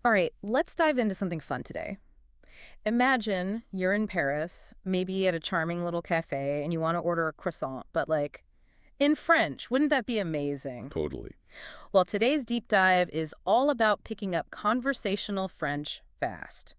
All right, let's dive into something fun today. Imagine you're in Paris, maybe at a charming little cafe, and you want to order a croissant, but like in French. Wouldn't that be amazing? Totally. Well, today's deep dive is all about picking up conversational French fast.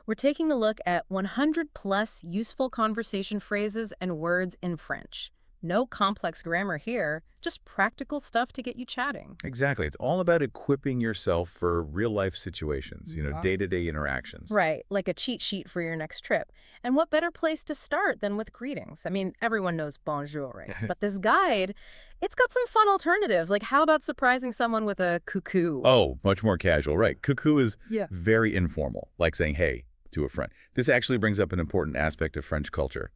We're taking a look at 100 plus useful conversation phrases and words in French. No complex grammar here, just practical stuff to get you chatting. Exactly. It's all about equipping yourself for real-life situations, Yeah. day-to-day interactions. Right, like a cheat sheet for your next trip. And what better place to start than with greetings? I mean, everyone knows bonjour, right? But this guide, it's got some fun alternatives. Like, how about surprising someone with a coucou? Oh, much more casual, right. Cuckoo is Yeah. very informal, like saying hey to a friend. This actually brings up an important aspect of French culture,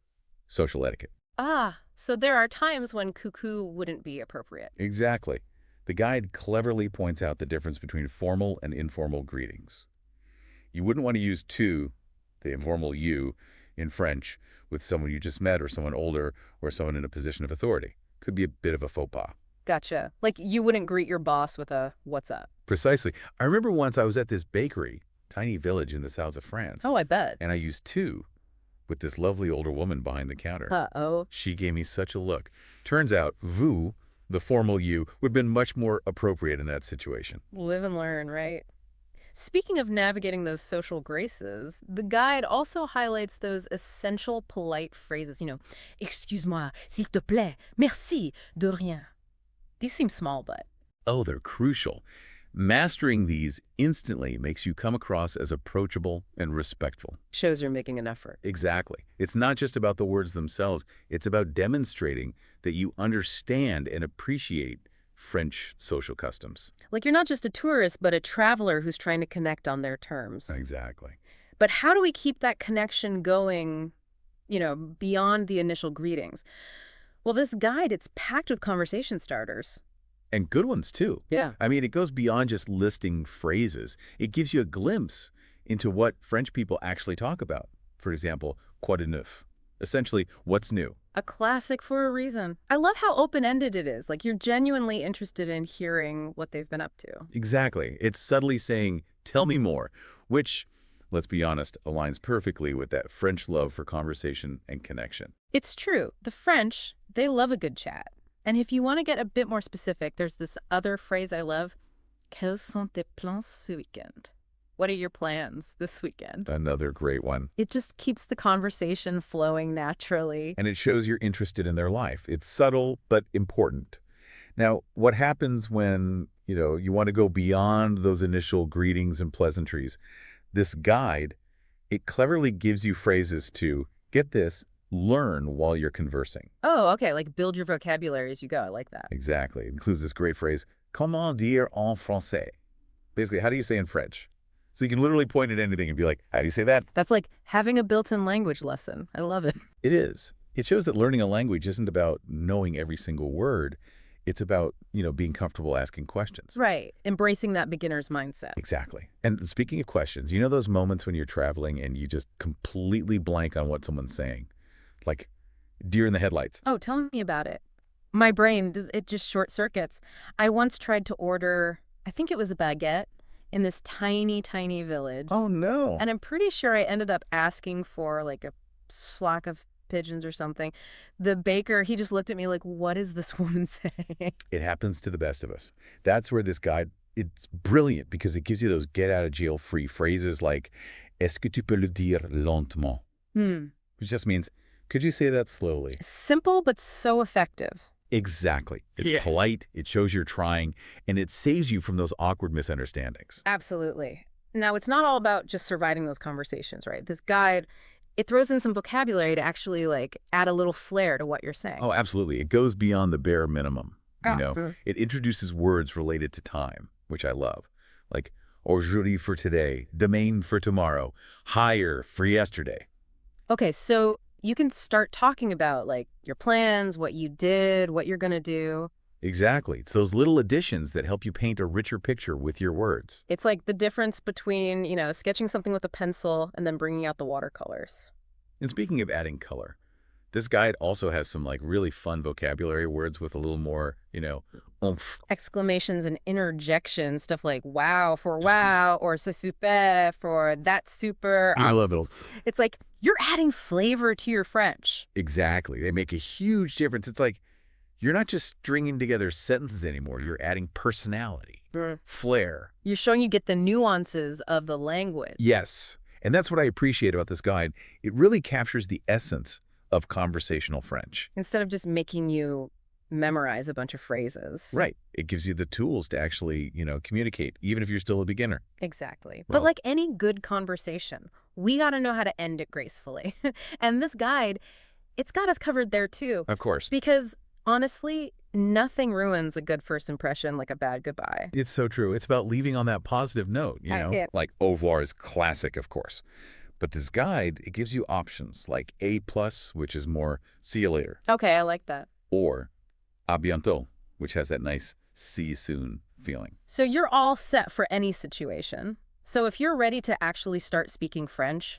social etiquette. Ah, so there are times when coucou wouldn't be appropriate. Exactly. The guide cleverly points out the difference between formal and informal greetings. You wouldn't want to use tu, the informal you, in French with someone you just met or someone older or someone in a position of authority. Could be a bit of a faux pas. Gotcha. Like, you wouldn't greet your boss with a what's up. Precisely. I remember once I was at this bakery, tiny village in the south of France, Oh, I bet. and I used tu with this lovely older woman behind the counter. Uh-oh. She gave me such a look. Turns out, vous, the formal you, would have been much more appropriate in that situation. Live and learn, right? Speaking of navigating those social graces, the guide also highlights those essential polite phrases, excuse-moi, s'il te plaît, merci, de rien. These seem small, but Oh, they're crucial. Mastering these instantly makes you come across as approachable and respectful. shows you're making an effort. Exactly. It's not just about the words themselves. It's about demonstrating that you understand and appreciate French social customs. Like, you're not just a tourist, but a traveler who's trying to connect on their terms. Exactly. But how do we keep that connection going, beyond the initial greetings? Well, this guide, it's packed with conversation starters. And good ones, too. Yeah. I mean, it goes beyond just listing phrases. It gives you a glimpse into what French people actually talk about. For example, quoi de neuf? Essentially, what's new? A classic for a reason. I love how open-ended it is. Like, you're genuinely interested in hearing what they've been up to. Exactly. It's subtly saying, tell me more, which, let's be honest, aligns perfectly with that French love for conversation and connection. It's true. The French, they love a good chat. And if you want to get a bit more specific, there's this other phrase I love. Quels sont tes plans ce weekend? What are your plans this weekend? Another great one. It just keeps the conversation flowing naturally. And it shows you're interested in their life. It's subtle, but important. Now, what happens when, you want to go beyond those initial greetings and pleasantries? This guide, it cleverly gives you phrases to, get this, learn while you're conversing. Oh, okay, like build your vocabulary as you go. I like that. Exactly. It includes this great phrase, comment dire en français? Basically, how do you say in French? So you can literally point at anything and be like, how do you say that? That's like having a built-in language lesson. I love it. It is. It shows that learning a language isn't about knowing every single word. It's about, being comfortable asking questions. Right. Embracing that beginner's mindset. Exactly. And speaking of questions, those moments when you're traveling and you just completely blank on what someone's saying? Like deer in the headlights. Oh, tell me about it. My brain, it just short circuits. I once tried to order, I think it was a baguette, in this tiny, tiny village. Oh, no. And I'm pretty sure I ended up asking for like a flock of pigeons or something. The baker, he just looked at me like, what is this woman saying? It happens to the best of us. That's where this guide, it's brilliant because it gives you those get-out-of-jail-free phrases like, est-ce que tu peux le dire lentement? Which just means, could you say that slowly? Simple, but so effective. Exactly. It's polite, it shows you're trying, and it saves you from those awkward misunderstandings. Absolutely. Now, it's not all about just surviving those conversations, right? This guide, it throws in some vocabulary to actually like add a little flair to what you're saying. Oh, absolutely. It goes beyond the bare minimum. Sure. It introduces words related to time, which I love. Like aujourd'hui for today, demain for tomorrow, higher for yesterday. Okay, so you can start talking about like your plans, what you did, what you're going to do. Exactly. It's those little additions that help you paint a richer picture with your words. It's like the difference between, sketching something with a pencil and then bringing out the watercolors. And speaking of adding color, this guide also has some like really fun vocabulary words with a little more, oomph. Exclamations and interjections, stuff like wow for wow or c'est super for that's super. I love those. It's like you're adding flavor to your French. Exactly. They make a huge difference. It's like you're not just stringing together sentences anymore. You're adding personality, Mm. flair. You're showing you get the nuances of the language. Yes. And that's what I appreciate about this guide. It really captures the essence of conversational French. Instead of just making you memorize a bunch of phrases. Right. It gives you the tools to actually, communicate, even if you're still a beginner. Exactly. But Well, like any good conversation, we got to know how to end it gracefully. And this guide, it's got us covered there too. of course. Because honestly, nothing ruins a good first impression like a bad goodbye. It's so true. It's about leaving on that positive note, Yeah. Like au revoir is classic, of course. But this guide, it gives you options like A+, which is more see you later, Okay, I like that. or à bientôt, which has that nice see you soon feeling. So you're all set for any situation. So if you're ready to actually start speaking French,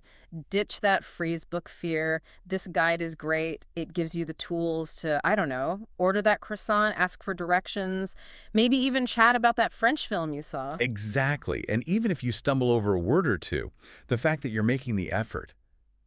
ditch that phrase book fear. This guide is great. It gives you the tools to, I don't know, order that croissant, ask for directions, maybe even chat about that French film you saw. Exactly. And even if you stumble over a word or two, the fact that you're making the effort,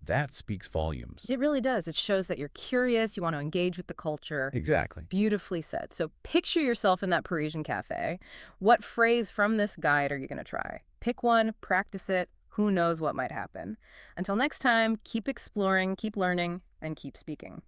that speaks volumes. It really does. It shows that you're curious, you want to engage with the culture. Exactly. Beautifully said. So picture yourself in that Parisian cafe. What phrase from this guide are you going to try? Pick one, practice it. Who knows what might happen? Until next time, keep exploring, keep learning, and keep speaking.